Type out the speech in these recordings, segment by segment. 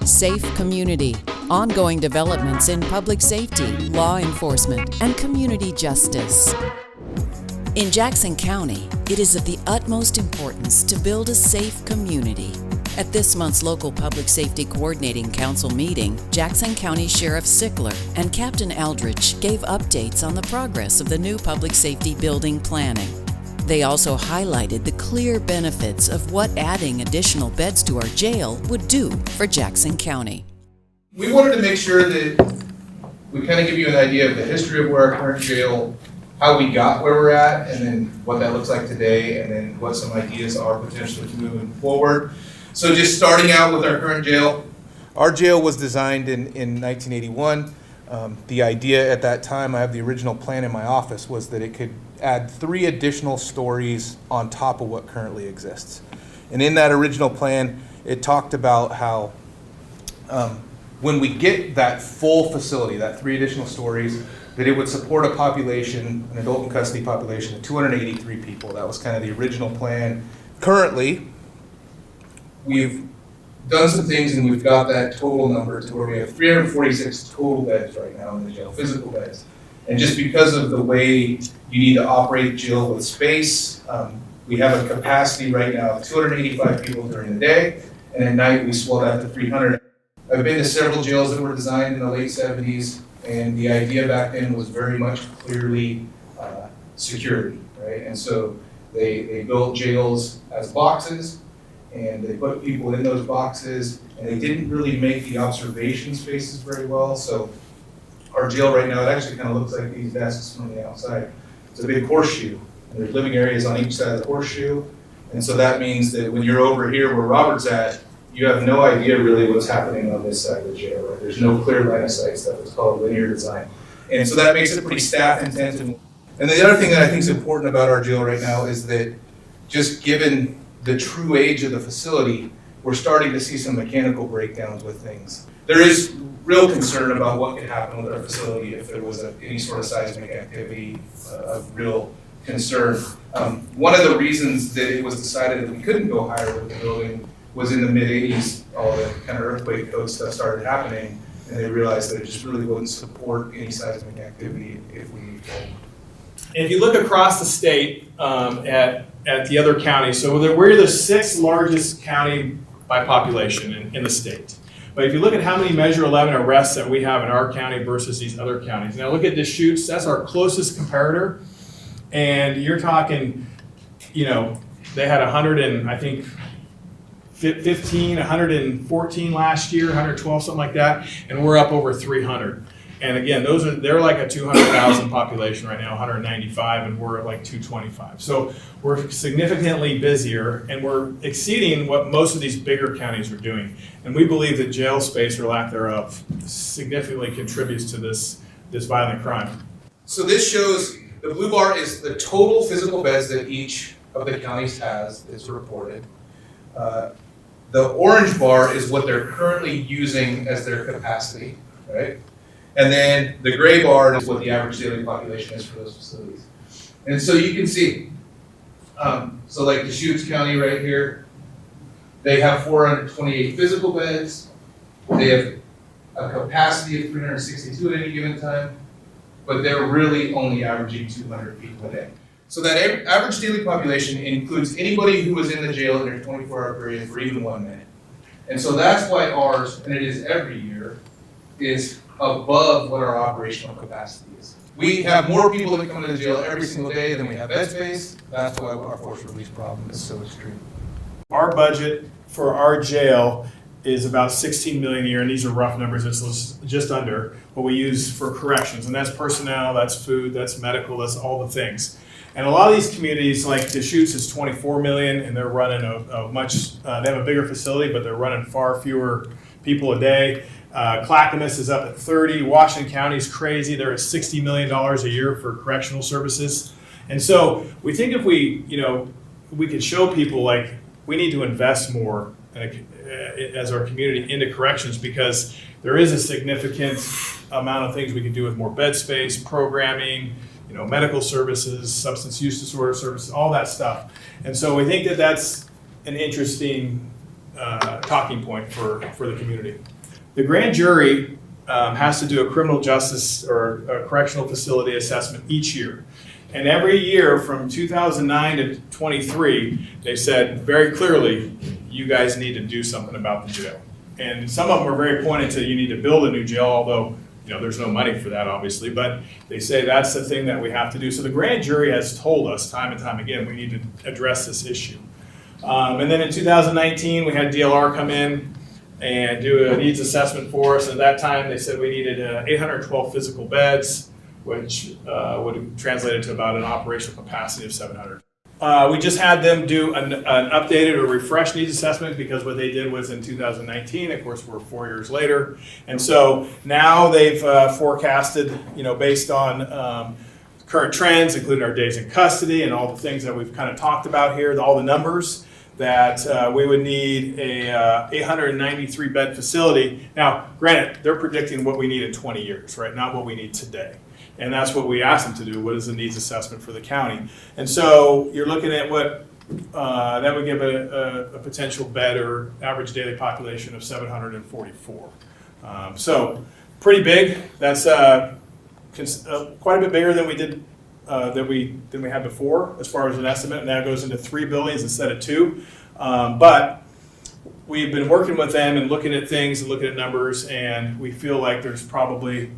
safe community, ongoing developments in public safety, law enforcement, and community justice. In Jackson County, it is of the utmost importance to build a safe community. At this month's local Public Safety Coordinating Council meeting, Jackson County Sheriff Sickler and Captain Aldrich gave updates on the progress of the new public safety building planning. They also highlighted the clear benefits of what adding additional beds to our jail would do for Jackson County. We wanted to make sure that we kind of give you an idea of the history of where our current jail, how we got where we're at, and then what that looks like today, and then what some ideas are potentially moving forward. So just starting out with our current jail. Our jail was designed in 1981. The idea at that time, I have the original plan in my office, was that it could add 3 additional stories on top of what currently exists. And in that original plan, it talked about how when we get that full facility, that 3 additional stories, that it would support a population, an adult in custody population of 283 people. That was kind of the original plan. Currently, we've done some things and we've got that total number to where we have 346 total beds right now in the jail, physical beds. And just because of the way you need to operate jail with space, we have a capacity right now of 285 people during the day, and at night we swell that to 300. I've been to several jails that were designed in the late 70s, and the idea back then was very much clearly security, right? And so they built jails as boxes, and they put people in those boxes, and they didn't really make the observation spaces very well. So our jail right now, it actually kind of looks like these desks from the outside. It's a big horseshoe, and there's living areas on each side of the horseshoe. And so that means that when you're over here where Robert's at, you have no idea really what's happening on this side of the jail, right? There's no clear line of sight stuff. It's called linear design. And so that makes it pretty staff intensive. And the other thing that I think is important about our jail right now is that just given the true age of the facility, we're starting to see some mechanical breakdowns with things. There is real concern about what could happen with our facility if there was any sort of seismic activity of real concern. One of the reasons that it was decided that we couldn't go higher with the building was in the mid-'80s, all the kind of earthquake code stuff started happening, and they realized that it just really wouldn't support any seismic activity if we moved forward. And if you look across the state at the other counties, so we're the 6th largest county by population in the state. But if you look at how many Measure 11 arrests that we have in our county versus these other counties. Now look at Deschutes, that's our closest comparator. And you're talking, they had 114 last year, 112, something like that. And we're up over 300. And again, they're like a 200,000 population right now, 195, and we're at like 225. So we're significantly busier, and we're exceeding what most of these bigger counties are doing. And we believe that jail space or lack thereof significantly contributes to this violent crime. So this shows, the blue bar is the total physical beds that each of the counties has that's reported. The orange bar is what they're currently using as their capacity, right? And then the gray bar is what the average daily population is for those facilities. And so you can see, so like Deschutes County right here, they have 428 physical beds. They have a capacity of 362 at any given time, but they're really only averaging 200 people a day. So that average daily population includes anybody who was in the jail in a 24-hour period for even 1 minute. And so that's why ours, and it is every year, is above what our operational capacity is. We have more people that come into the jail every single day than we have bed space. That's why our forced release problem is so extreme. Our budget for our jail is about $16 million a year, and these are rough numbers. It's just under what we use for corrections, and that's personnel, that's food, that's medical, that's all the things. And a lot of these communities, like Deschutes is $24 million, and they're running they have a bigger facility, but they're running far fewer people a day. Clackamas is up at 30. Washington County is crazy. They're at $60 million a year for correctional services. And so we think if we could show people like we need to invest more as our community into corrections, because there is a significant amount of things we can do with more bed space, programming, medical services, substance use disorder services, all that stuff. And so we think that that's an interesting talking point for the community. The grand jury has to do a criminal justice or a correctional facility assessment each year. And every year from 2009 to 23, they said very clearly, you guys need to do something about the jail. And some of them are very pointed to, you need to build a new jail, although there's no money for that, obviously, but they say that's the thing that we have to do. So the grand jury has told us time and time again, we need to address this issue. And then in 2019, we had DLR come in and do a needs assessment for us. At that time, they said we needed 812 physical beds, which would translate to about an operational capacity of 700. We just had them do an updated or refreshed needs assessment because what they did was in 2019. Of course, we're 4 years later. And so now they've forecasted, based on current trends, including our days in custody and all the things that we've kind of talked about here, all the numbers, that we would need a 893 bed facility. Now, granted, they're predicting what we need in 20 years, right? Not what we need today. And that's what we asked them to do. What is the needs assessment for the county? And so you're looking at what that would give a potential bed or average daily population of 744. So pretty big. That's quite a bit bigger than we did than we had before as far as an estimate. And that goes into 3 buildings instead of 2. But we've been working with them and looking at things and looking at numbers, and we feel like there's probably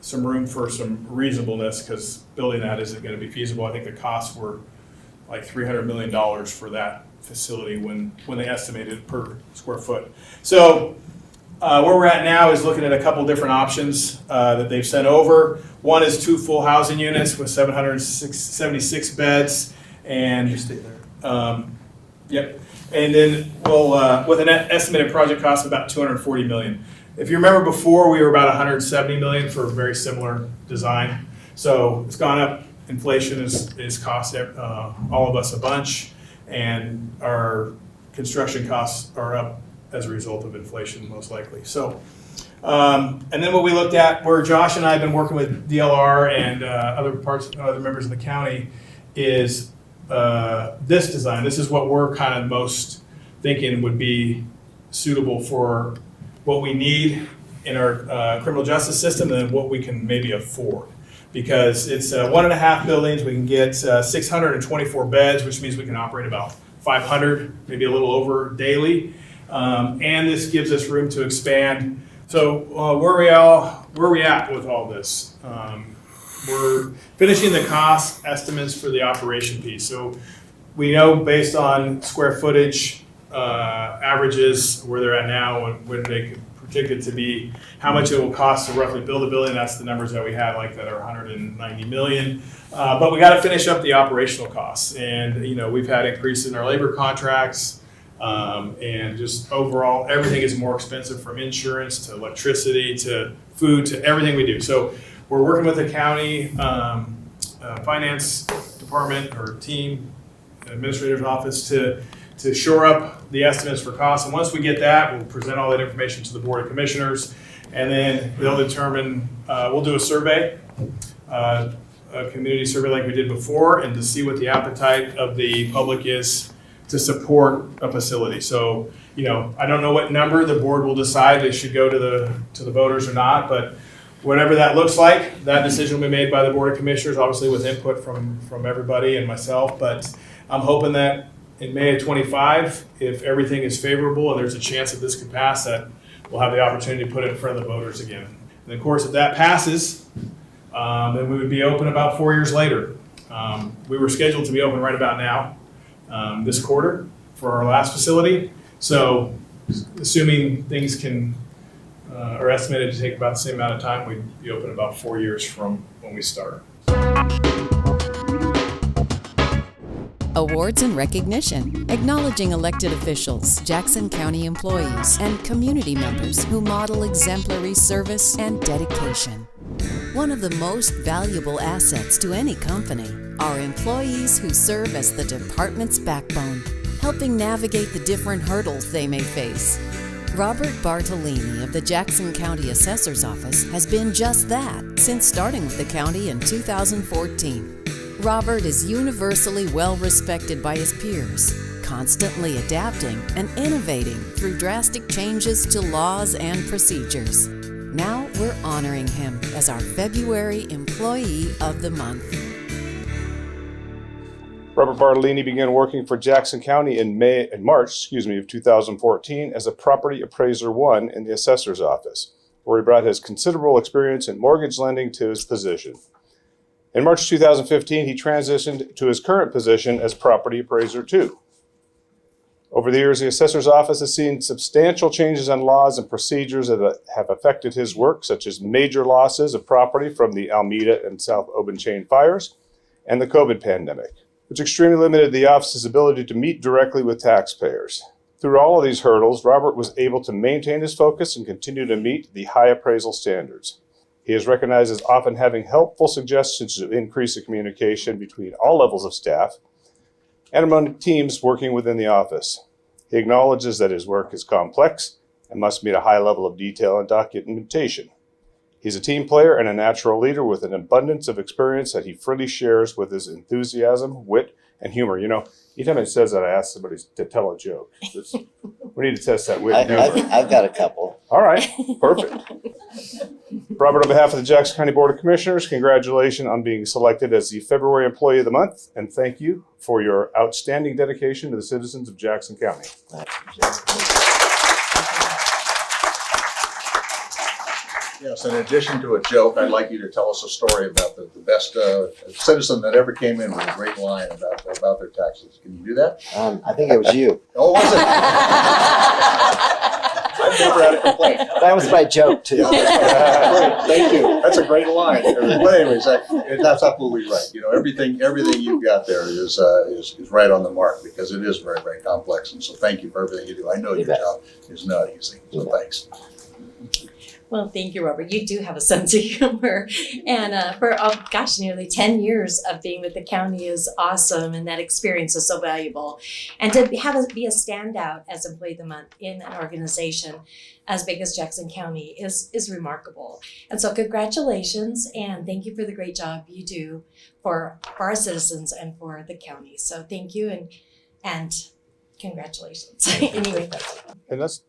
some room for some reasonableness because building that isn't going to be feasible. I think the costs were like $300 million for that facility when they estimated it per square foot. So where we're at now is looking at a couple different options that they've sent over. One is 2 full housing units with 776 beds, and yep. And then we'll with an estimated project cost of about $240 million. If you remember before, we were about $170 million for a very similar design. So it's gone up. Inflation is cost all of us a bunch, and our construction costs are up as a result of inflation, most likely. So, and then what we looked at, where Josh and I have been working with DLR and other members of the county, is this design. This is what we're kind of most thinking would be suitable for what we need in our criminal justice system and what we can maybe afford. Because it's 1.5 buildings, we can get 624 beds, which means we can operate about 500, maybe a little over daily. And this gives us room to expand. So where are we at with all this? We're finishing the cost estimates for the operation piece. So we know based on square footage averages where they're at now and when they could predict it to be, how much it will cost to roughly build a building. That's the numbers that we had, like that are 190 million. But we got to finish up the operational costs, and we've had increase in our labor contracts, and just overall everything is more expensive, from insurance to electricity to food to everything we do. So we're working with the county finance department or team, administrator's office to shore up the estimates for costs. And once we get that, we'll present all that information to the Board of Commissioners, and then they'll determine, we'll do a survey, a community survey like we did before, and to see what the appetite of the public is to support a facility. So, I don't know what number the board will decide they should go to the voters or not, but whatever that looks like, that decision will be made by the Board of Commissioners, obviously with input from everybody and myself. But I'm hoping that in May of 25, if everything is favorable and there's a chance that this could pass, that we'll have the opportunity to put it in front of the voters again. And of course, if that passes, then we would be open about 4 years later. We were scheduled to be open right about now, this quarter, for our last facility. So assuming things are estimated to take about the same amount of time, we'd be open about 4 years from when we start. Awards and recognition, acknowledging elected officials, Jackson County employees, and community members who model exemplary service and dedication. One of the most valuable assets to any company are employees who serve as the department's backbone, helping navigate the different hurdles they may face. Robert Bartolini of the Jackson County Assessor's Office has been just that since starting with the county in 2014. Robert is universally well respected by his peers, constantly adapting and innovating through drastic changes to laws and procedures. Now we're honoring him as our February Employee of the Month. Robert Bartolini began working for Jackson County in March of 2014 as a property appraiser 1 in the assessor's office, where he brought his considerable experience in mortgage lending to his position. In March 2015, he transitioned to his current position as property appraiser 2. Over the years, the assessor's office has seen substantial changes in laws and procedures that have affected his work, such as major losses of property from the Alameda and South Obanchain fires and the COVID pandemic, which extremely limited the office's ability to meet directly with taxpayers. Through all of these hurdles, Robert was able to maintain his focus and continue to meet the high appraisal standards. He is recognized as often having helpful suggestions to increase the communication between all levels of staff and among teams working within the office. He acknowledges that his work is complex and must meet a high level of detail and documentation. He's a team player and a natural leader with an abundance of experience that he freely shares with his enthusiasm, wit, and humor. You know, anytime he says that, I ask somebody to tell a joke. We need to test that wit and humor. I've got a couple. All right, perfect. Robert, on behalf of the Jackson County Board of Commissioners, congratulations on being selected as the February Employee of the Month, and thank you for your outstanding dedication to the citizens of Jackson County. Yes, in addition to a joke, I'd like you to tell us a story about the best citizen that ever came in with a great line about their taxes. Can you do that? I think it was you. Oh, was it? I've never had a complaint. That was my joke too. Great, thank you. That's a great line. But anyways, that's absolutely right. You know, everything you've got there is right on the mark, because it is very, very complex. And so thank you for everything you do. I know your job is not easy. So thanks. Well, thank you, Robert. You do have a sense of humor. And for, nearly 10 years of being with the county is awesome. And that experience is so valuable. And to be a standout as Employee of the Month in an organization as big as Jackson County is remarkable. And so congratulations. And thank you for the great job you do for our citizens and for the county. So thank you and congratulations. Anyway. And that's...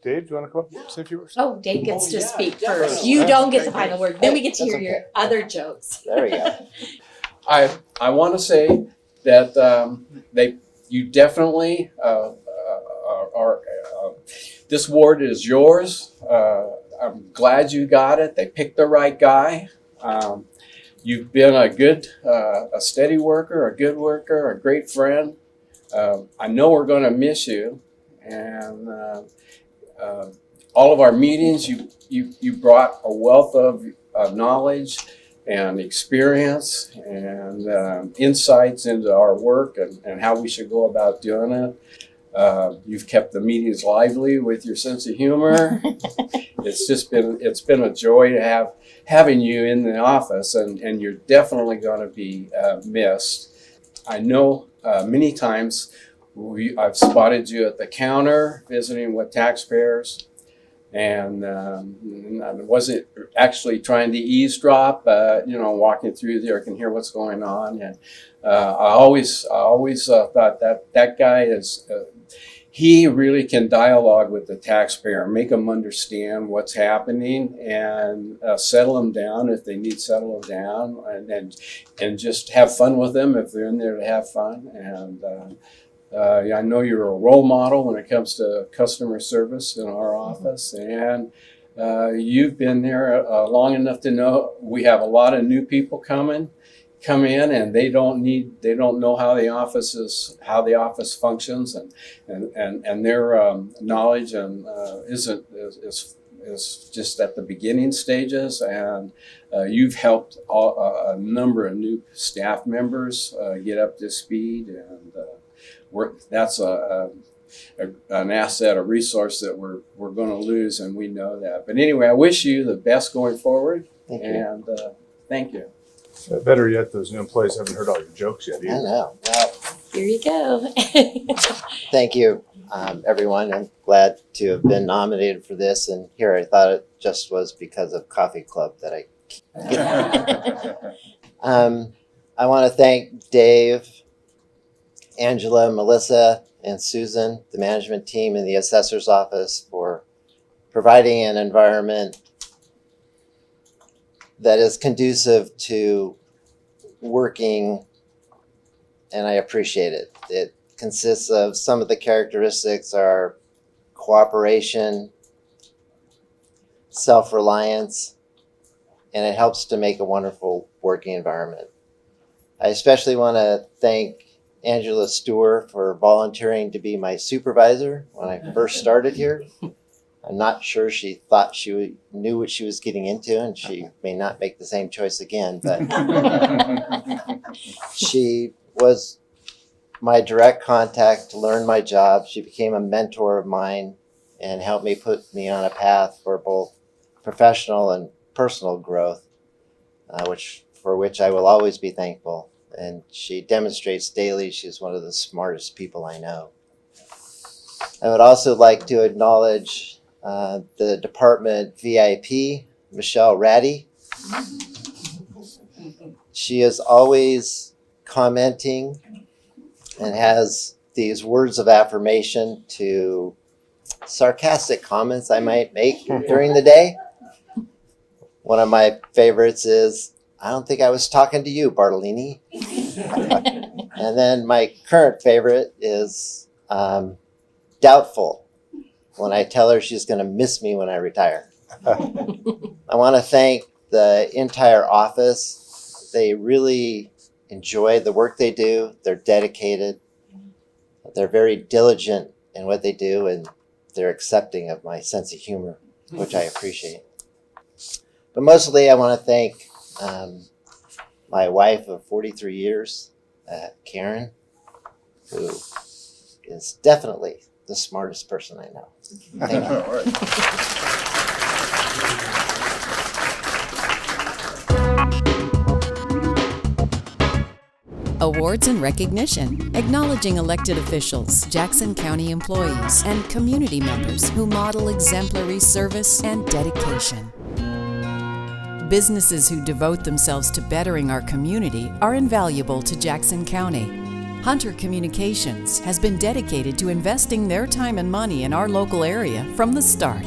Dave, do you want to come up, say a few words? Oh, Dave gets to speak first. You don't get the final word. Then we get to hear your other jokes. There we go. I want to say that you definitely are. This award is yours. I'm glad you got it. They picked the right guy. You've been a steady worker, a good worker, a great friend. I know we're going to miss you, and. All of our meetings, you brought a wealth of knowledge and experience and insights into our work and how we should go about doing it. You've kept the meetings lively with your sense of humor. It's been a joy to having you in the office, and you're definitely going to be missed. I know many times. I've spotted you at the counter visiting with taxpayers, and I wasn't actually trying to eavesdrop. Walking through there, I can hear what's going on, and I always thought that guy is. He really can dialogue with the taxpayer, make them understand what's happening, and settle them down if they need settle them down, and just have fun with them if they're in there to have fun. And I know you're a role model when it comes to customer service in our office, and you've been there long enough to know we have a lot of new people come in, and they don't know how the office functions, and their knowledge and is just at the beginning stages, and you've helped a number of new staff members get up to speed, and that's an asset, a resource that we're going to lose, and we know that. But anyway, I wish you the best going forward, and thank you. Better yet, those new employees haven't heard all your jokes yet I either. know. Well, Here you go. thank you, everyone. I'm glad to have been nominated for this. And here, I thought it just was because of Coffee Club that I want to thank Dave, Angela, Melissa, and Susan, the management team in the assessor's office, for providing an environment that is conducive to working, and I appreciate it. It consists of some of the characteristics are cooperation, self-reliance, and it helps to make a wonderful working environment. I especially want to thank Angela Stewart for volunteering to be my supervisor when I first started here. I'm not sure she thought she knew what she was getting into, and she may not make the same choice again, but she was my direct contact to learn my job. She became a mentor of mine and helped me put me on a path for both professional and personal growth, for which I will always be thankful. And she demonstrates daily she's one of the smartest people I know. I would also like to acknowledge the department VIP, Michelle Ratty. She is always commenting and has these words of affirmation to sarcastic comments I might make during the day. One of my favorites is, "I don't think I was talking to you, Bartolini." And then my current favorite is doubtful, when I tell her she's going to miss me when I retire. I want to thank the entire office. They really enjoy the work they do. They're dedicated. They're very diligent in what they do, and they're accepting of my sense of humor, which I appreciate. But mostly I want to thank my wife of 43 years, Karen, who is definitely the smartest person I know. Thank you. All right. Awards and recognition, acknowledging elected officials, Jackson County employees, and community members who model exemplary service and dedication. Businesses who devote themselves to bettering our community are invaluable to Jackson County. Hunter Communications has been dedicated to investing their time and money in our local area from the start.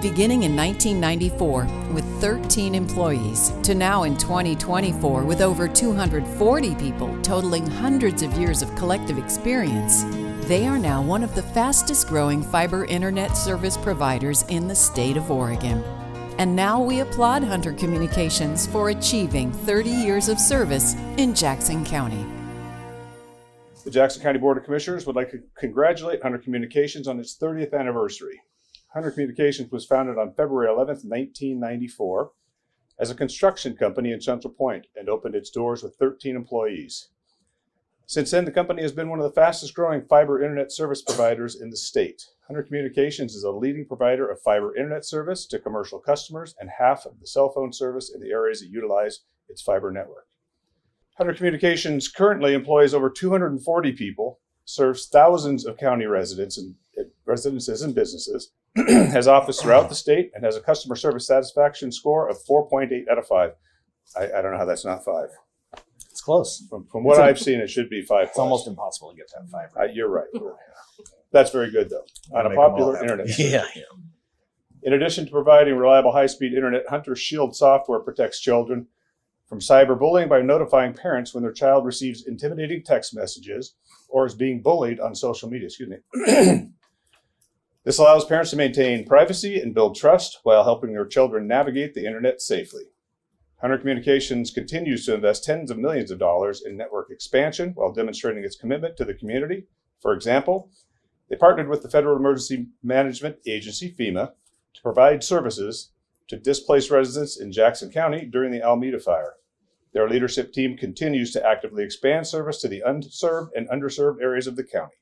Beginning in 1994 with 13 employees to now in 2024 with over 240 people totaling hundreds of years of collective experience, they are now one of the fastest growing fiber internet service providers in the state of Oregon. And now we applaud Hunter Communications for achieving 30 years of service in Jackson County. The Jackson County Board of Commissioners would like to congratulate Hunter Communications on its 30th anniversary. Hunter Communications was founded on February 11th, 1994, as a construction company in Central Point and opened its doors with 13 employees. Since then, the company has been one of the fastest growing fiber internet service providers in the state. Hunter Communications is a leading provider of fiber internet service to commercial customers and half of the cell phone service in the areas that utilize its fiber network. Hunter Communications currently employs over 240 people, serves thousands of county residences and businesses, has office throughout the state, and has a customer service satisfaction score of 4.8 out of 5. I don't know how that's not 5. It's close. From what I've seen, it should be 5. It's almost impossible to get that 5 right. You're right. That's very good, though. On a popular internet service. Yeah. In addition to providing reliable high-speed internet, Hunter Shield software protects children from cyberbullying by notifying parents when their child receives intimidating text messages or is being bullied on social media. This allows parents to maintain privacy and build trust while helping their children navigate the internet safely. Hunter Communications continues to invest tens of millions of dollars in network expansion while demonstrating its commitment to the community. For example, they partnered with the Federal Emergency Management Agency, FEMA, to provide services to displaced residents in Jackson County during the Alameda fire. Their leadership team continues to actively expand service to the unserved and underserved areas of the county.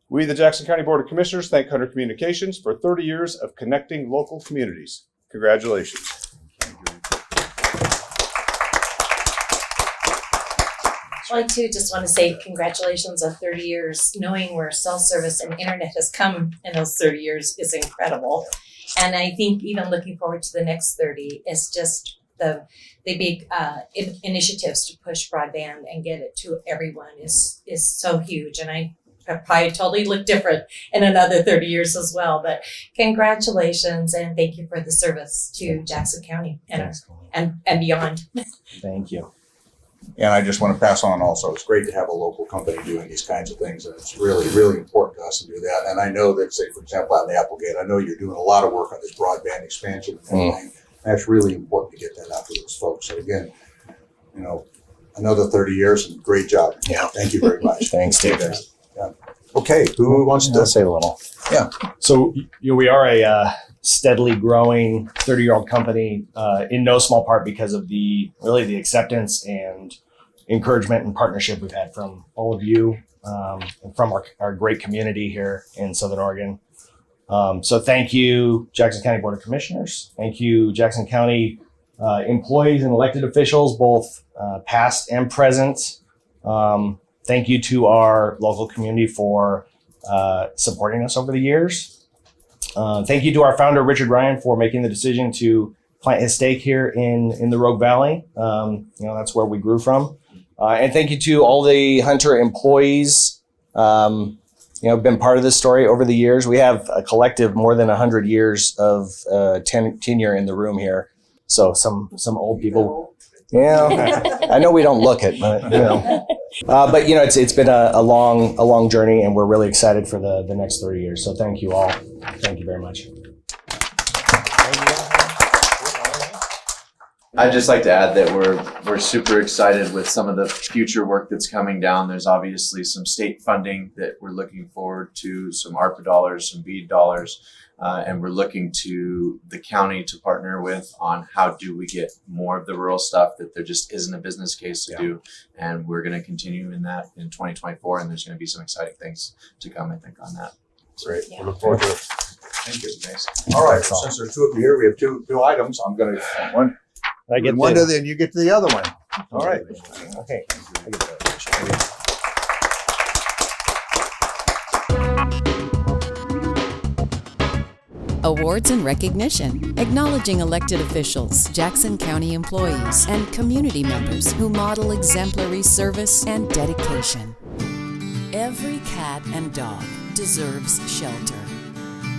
We, the Jackson County Board of Commissioners, thank Hunter Communications for 30 years of connecting local communities. Congratulations. Well, I too just want to say congratulations on 30 years. Knowing where cell service and internet has come in those 30 years is incredible. And I think even looking forward to the next 30 is just the big initiatives to push broadband and get it to everyone is so huge. And I probably totally look different in another 30 years as well. But congratulations and thank you for the service to Jackson County and beyond. Thank you. And I just want to pass on also, it's great to have a local company doing these kinds of things, and it's really, really important to us to do that. And I know that, say, for example, out in Applegate, I know you're doing a lot of work on this broadband expansion and everything. That's really important to get that out to those folks. So again, you know, another 30 years and great job. Yeah. Thank you very much. Thanks, Dave. Yeah. Okay, who wants to? I'll say a little. Yeah. So we are a steadily growing 30-year-old company in no small part because of the acceptance and encouragement and partnership we've had from all of you and from our great community here in Southern Oregon. So thank you, Jackson County Board of Commissioners. Thank you, Jackson County employees and elected officials, both past and present. Thank you to our local community for supporting us over the years. Thank you to our founder, Richard Ryan, for making the decision to plant his stake here in the Rogue Valley. That's where we grew from. And thank you to all the Hunter employees, been part of this story over the years. We have a collective more than 100 years of tenure in the room here. So some old people. Yeah, I know we don't look it, but it's been a long journey, and we're really excited for the next 30 years. So thank you all. Thank you very much. I'd just like to add that we're super excited with some of the future work that's coming down. There's obviously some state funding that we're looking forward to, some ARPA dollars, some BEAD dollars, and we're looking to the county to partner with on how do we get more of the rural stuff that there just isn't a business case to do. And we're going to continue in that in 2024, and there's going to be some exciting things to come, I think, on that. Great. Yeah. We look forward to it. Thank you. Thanks. All right. Since there are two of you here, we have two items. I'm going to one. I get one to the, and you get to the other one. All right. Okay. Awards and recognition, acknowledging elected officials, Jackson County employees, and community members who model exemplary service and dedication. Every cat and dog deserves shelter.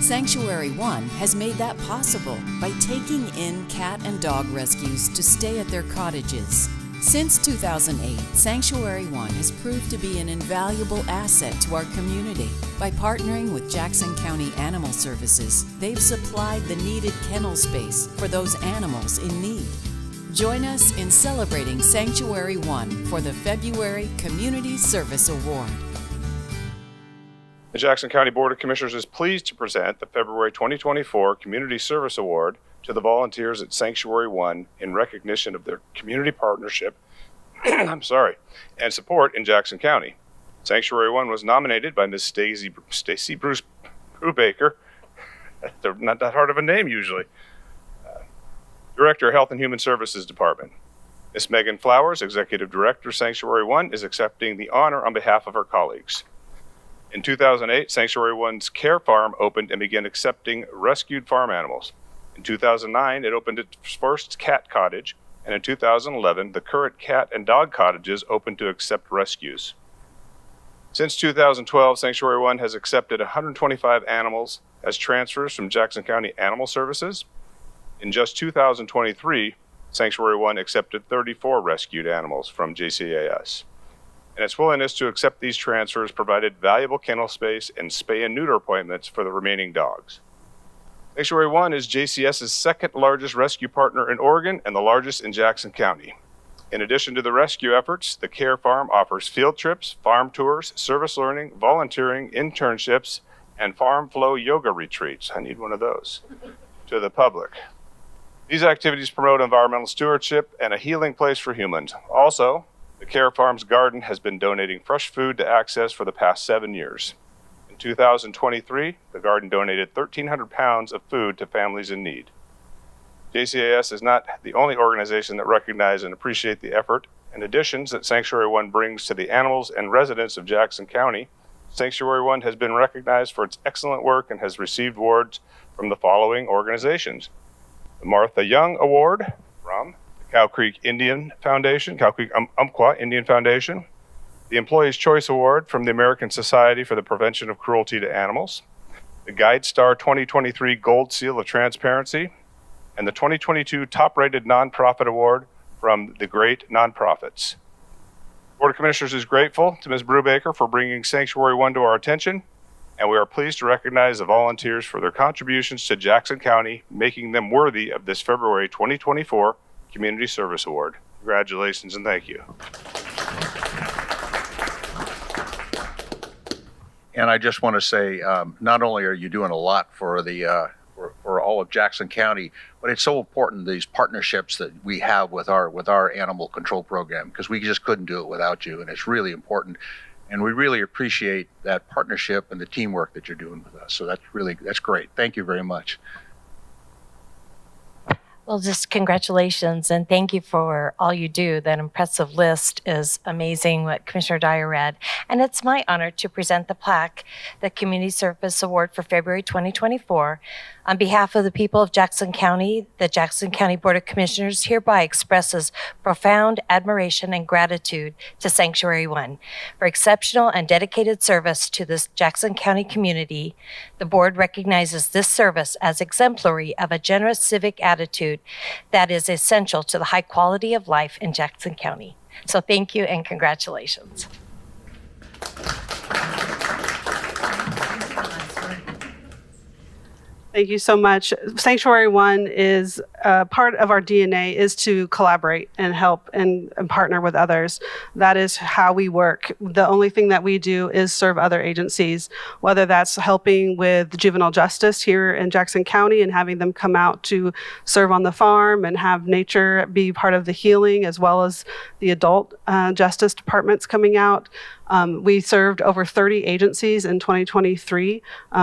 Sanctuary One has made that possible by taking in cat and dog rescues to stay at their cottages. Since 2008, Sanctuary One has proved to be an invaluable asset to our community. By partnering with Jackson County Animal Services, they've supplied the needed kennel space for those animals in need. Join us in celebrating Sanctuary One for the February Community Service Award. The Jackson County Board of Commissioners is pleased to present the February 2024 Community Service Award to the volunteers at Sanctuary One in recognition of their community partnership and support in Jackson County. Sanctuary One was nominated by Ms. Stacy Bruce Brubaker. They're not that hard of a name usually. Director of Health and Human Services Department. Ms. Megan Flowers, Executive Director, Sanctuary One, is accepting the honor on behalf of her colleagues. In 2008, Sanctuary One's Care Farm opened and began accepting rescued farm animals. In 2009, it opened its first cat cottage, and in 2011, the current cat and dog cottages opened to accept rescues. Since 2012, Sanctuary One has accepted 125 animals as transfers from Jackson County Animal Services. In just 2023, Sanctuary One accepted 34 rescued animals from JCAS. And its willingness to accept these transfers provided valuable kennel space and spay and neuter appointments for the remaining dogs. Sanctuary One is JCS's second largest rescue partner in Oregon and the largest in Jackson County. In addition to the rescue efforts, the Care Farm offers field trips, farm tours, service learning, volunteering, internships, and farm flow yoga retreats. I need one of those to the public. These activities promote environmental stewardship and a healing place for humans. Also, the Care Farm's garden has been donating fresh food to Access for the past 7 years. In 2023, the garden donated 1,300 pounds of food to families in need. JCAS is not the only organization that recognize and appreciate the effort and additions that Sanctuary One brings to the animals and residents of Jackson County. Sanctuary One has been recognized for its excellent work and has received awards from the following organizations. The Martha Young Award from Cow Creek Indian Foundation, Cow Creek Umpqua Indian Foundation, the Employee's Choice Award from the American Society for the Prevention of Cruelty to Animals, the GuideStar 2023 Gold Seal of Transparency, and the 2022 Top Rated Nonprofit Award from the Great Nonprofits. The Board of Commissioners is grateful to Ms. Brubaker for bringing Sanctuary One to our attention, and we are pleased to recognize the volunteers for their contributions to Jackson County, making them worthy of this February 2024 Community Service Award. Congratulations and thank you. And I just want to say, not only are you doing a lot for the for all of Jackson County, but it's so important, these partnerships that we have with our animal control program, because we just couldn't do it without you, and it's really important. And we really appreciate that partnership and the teamwork that you're doing with us. So that's great. Thank you very much. Well, just congratulations and thank you for all you do. That impressive list is amazing what Commissioner Dyer read. And it's my honor to present the plaque, the Community Service Award for February 2024. On behalf of the people of Jackson County, the Jackson County Board of Commissioners hereby expresses profound admiration and gratitude to Sanctuary One for exceptional and dedicated service to this Jackson County community. The board recognizes this service as exemplary of a generous civic attitude that is essential to the high quality of life in Jackson County. So thank you and congratulations. Thank you so much. Sanctuary One is part of our DNA is to collaborate and help and partner with others. That is how we work. The only thing that we do is serve other agencies, whether that's helping with juvenile justice here in Jackson County and having them come out to serve on the farm and have nature be part of the healing, as well as the adult justice departments coming out. We served over 30 agencies in 2023.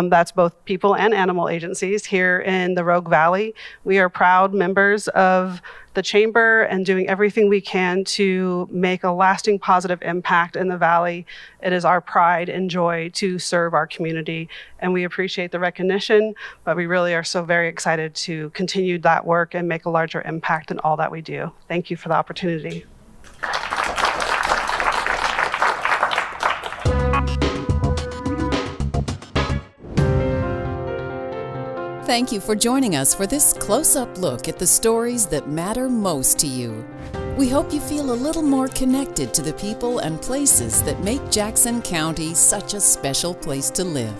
That's both people and animal agencies here in the Rogue Valley. We are proud members of the Chamber and doing everything we can to make a lasting positive impact in the Valley. It is our pride and joy to serve our community, and we appreciate the recognition, but we really are so very excited to continue that work and make a larger impact in all that we do. Thank you for the opportunity. Thank you for joining us for this close-up look at the stories that matter most to you. We hope you feel a little more connected to the people and places that make Jackson County such a special place to live.